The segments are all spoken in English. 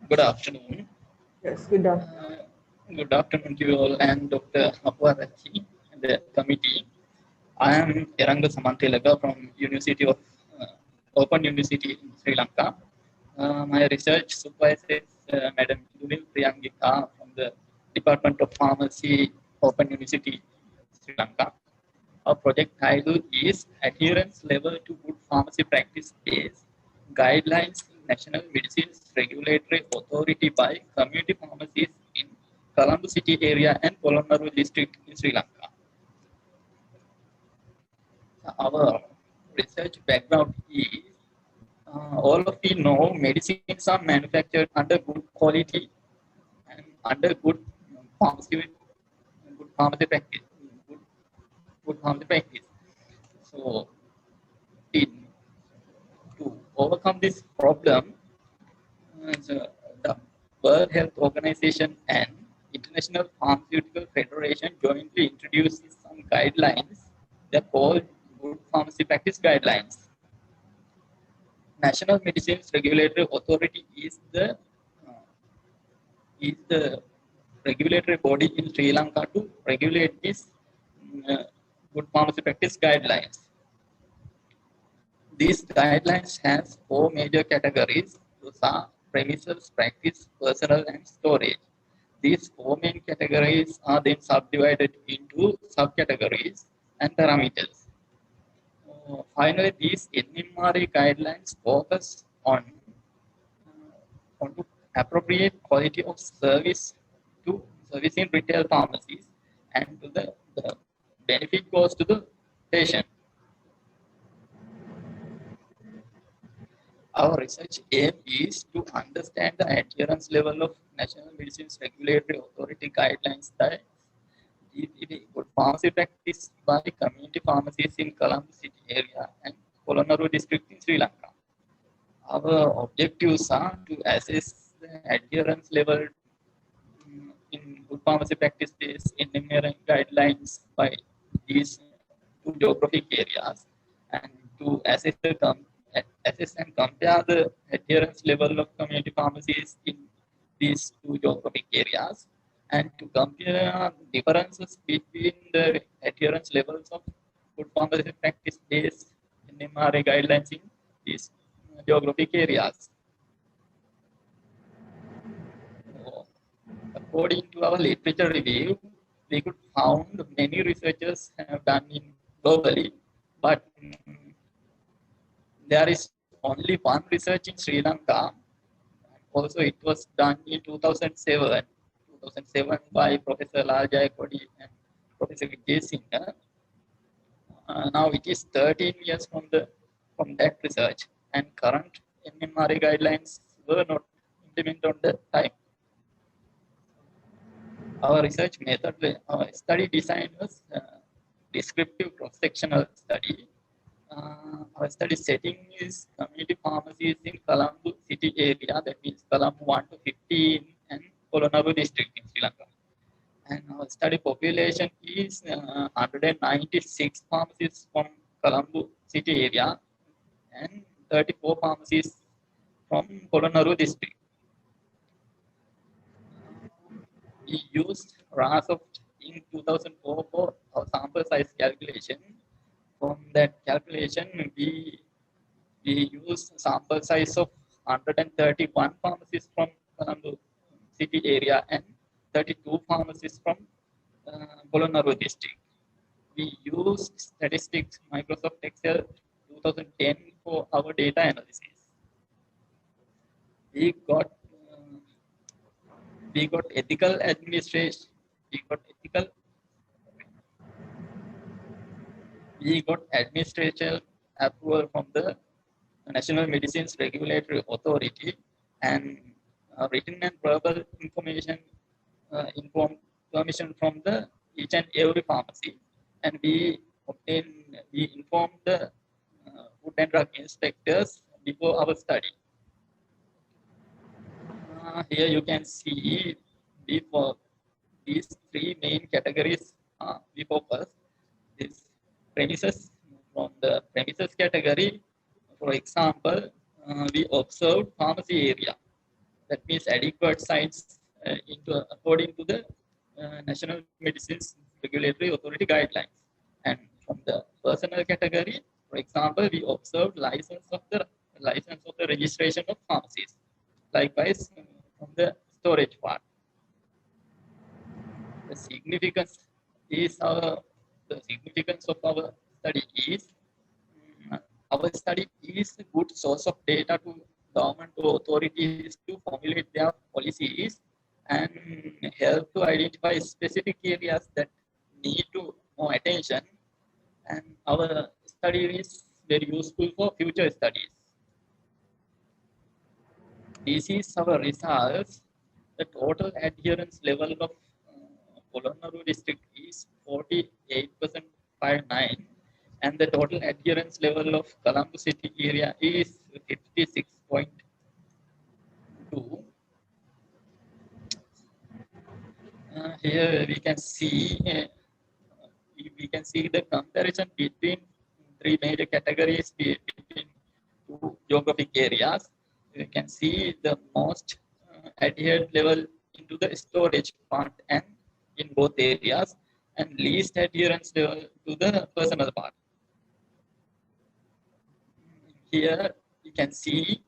Good afternoon. Yes, good afternoon. Good afternoon to you all and Dr. Apwarachi and the committee. I am Eranga Samanthelaga from University of Open University in Sri Lanka. My research supervisor is Madam Luvin Priyangika from the Department of Pharmacy, Open University, Sri Lanka. Our project title is Adherence Level to Good Pharmacy Practice Based Guidelines in National Medicines Regulatory Authority by Community Pharmacies in Colombo City area and Polonnaru district in Sri Lanka. Our research background is all of you know medicines are manufactured under good quality and under good pharmacy practice. Good, good pharmacy practice. So, in, to overcome this problem, the World Health Organization and International Pharmaceutical Federation jointly introduces some guidelines. They're called Good Pharmacy Practice Guidelines. National Medicines Regulatory Authority is the regulatory body in Sri Lanka to regulate this uh, good pharmacy practice guidelines. These guidelines has four major categories. Those are premises, practice, personal, and storage. These four main categories are then subdivided into subcategories and parameters. Finally, these NMRA guidelines focus on to appropriate quality of service to service in retail pharmacies and to the benefit goes to the patient. Our research aim is to understand the adherence level of National Medicines Regulatory Authority guidelines that good pharmacy practice by community pharmacies in Colombo City area and Polonnaru district in Sri Lanka. Our objectives are to assess the adherence level in good pharmacy practice based engineering guidelines by these two geographic areas and to assess and compare the adherence level of community pharmacies in these two geographic areas and to compare differences between the adherence levels of good pharmacy practice based NMRA guidelines in these geographic areas. So, according to our literature review, we could found many researchers have done in globally, but there is only one research in Sri Lanka. Also, it was done in 2007 by Professor Lajay Kodi and Professor Vijay Singh. Now it is 13 years from that research, and current NMRA guidelines were not implemented on the time. Our research method, our study design was descriptive cross-sectional study. Our study setting is community pharmacies in Colombo City area, that means Colombo 1 to 15 and Polonnaru district in Sri Lanka. And our study population is 196 pharmacies from Colombo City area and 34 pharmacies from Polonnaru district. We used RASOFT in 2004 for our sample size calculation. From that calculation, we used sample size of 131 pharmacies from Colombo City area and 32 pharmacies from Polonnaru district. We used statistics Microsoft Excel 2010 for our data analysis. We got ethical administration. We got administration approval from the National Medicines Regulatory Authority and written and verbal information informed permission from the each and every pharmacy, and we informed the food and drug inspectors before our study. Here you can see before these three main categories we focus. This premises, from the premises category, for example, we observed pharmacy area. that means adequate sites into according to the National Medicines Regulatory Authority guidelines. And from the personal category, for example, we observed license of the registration of pharmacies. Likewise, from the storage part, the significance the significance of our study is our study is a good source of data to government authorities to formulate their policies and help to identify specific areas that need to more attention. And our study is very useful for future studies. This is our results. The total adherence level of Polonnaruwa district is 48.59, and the total adherence level of Colombo city area is 56.2. Here we can see the comparison between three major categories between two geographic areas. You can see the most adhered level into the storage part and in both areas, and least adherence level to the personal part. Here you can see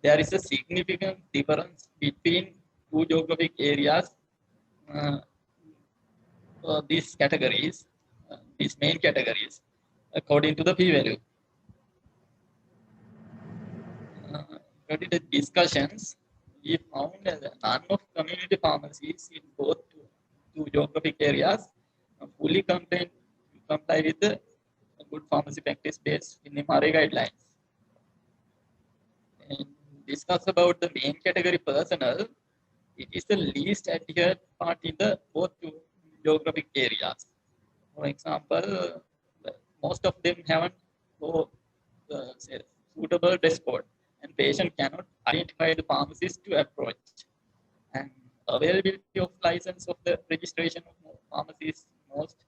there is a significant difference between two geographic areas. These categories, these main categories, according to the p-value. During the discussions, we found that none of community pharmacies in both two geographic areas fully comply with the good pharmacy practice based in MRA guidelines. And discuss about the main category personnel. It is the least adhered part in the both two geographic areas. For example, most of them haven't suitable dress code, and patient cannot identify the pharmacist to approach. And availability of license of the registration of pharmacies, most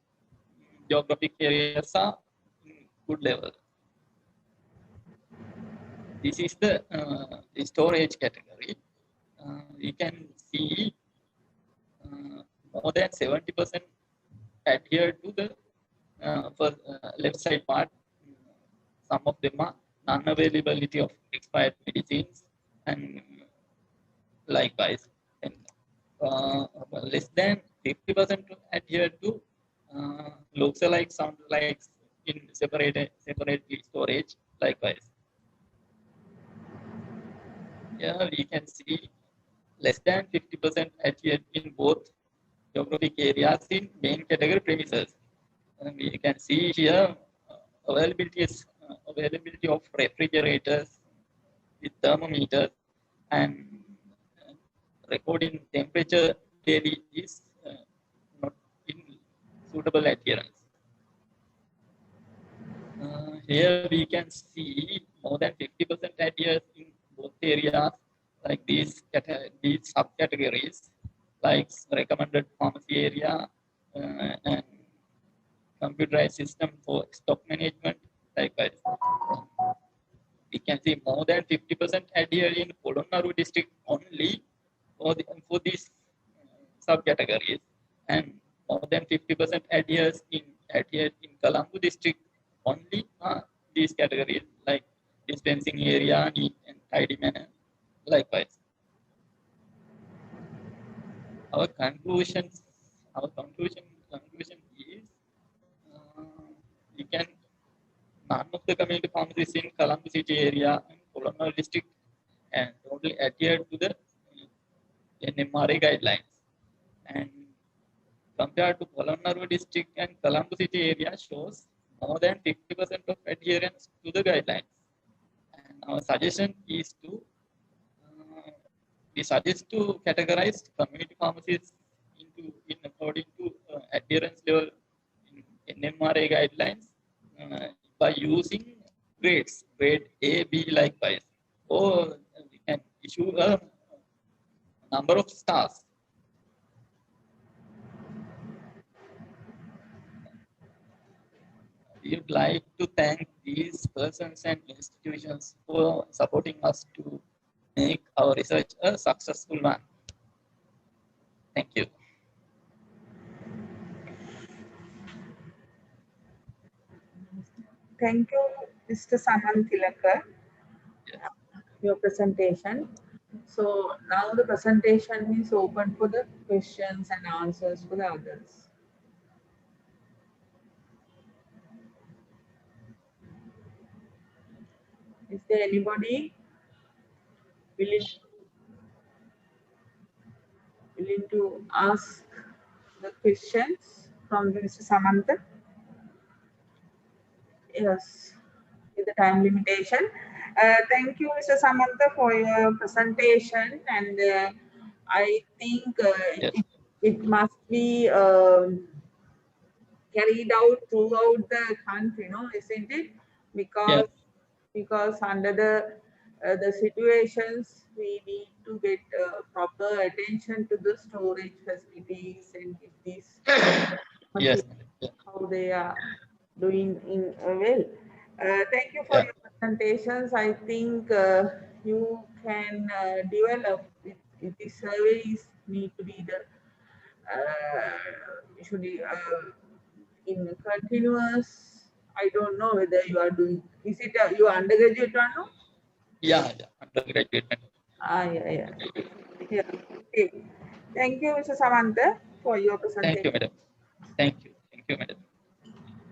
geographic areas are in good level. This is the storage category. You can see more than 70% adhere to the left side part. Some of them are non-availability of expired medicines, and likewise, and less than 50% adhere to looks alike, sound alike in separately storage. Likewise, here we can see less than 50% adhere in both geographic areas in main category premises. And we can see here availability of refrigerators with thermometers and recording temperature daily is not in suitable adherence. Here we can see more than 50% adherence in both areas, like these subcategories, like recommended pharmacy area and computerized system for stock management. Likewise, we can see more than 50% adhere in Polonnaruwa district only for these subcategories, and more than 50% adheres in Colombo district only these categories, like dispensing area, neat and tidy manner. Likewise, our conclusion is we can none of the community pharmacies in Colombo city area and Polonnaruwa district and totally adhere to the NMRA guidelines. And compared to Polonnaruwa district and Colombo city area shows more than 50% of adherence to the guidelines. And our suggestion is to we suggest to categorize community pharmacies in according to adherence level in NMRA guidelines by using grades, grade A, B, likewise, or we can issue a number of stars. We would like to thank these persons and institutions for supporting us to make our research a successful one. Thank you. Thank you, Mr. Saman Tilakar, Yes. your presentation. So now the presentation is open for the questions and answers for the others. Is there anybody willing to ask the questions from Mr. Samantha? Yes, with the time limitation. Thank you, Mr. Samantha, for your presentation, and I think Yes. it must be carried out throughout the country, no, isn't it? Yes. Because under the situations, we need to get proper attention to the storage facilities and if these Yes. Yeah. how they are doing in well. Thank you for Yeah. your presentations. I think you can develop if the surveys need to be the should be in continuous. I don't know whether you are doing. Is it your undergraduate one? No? Yeah. Yeah. Undergraduate. Yeah, yeah. Yeah. Okay. Thank you, Mr. Samantha, for your Thank you, presentation. madam. Thank you. Thank you, madam.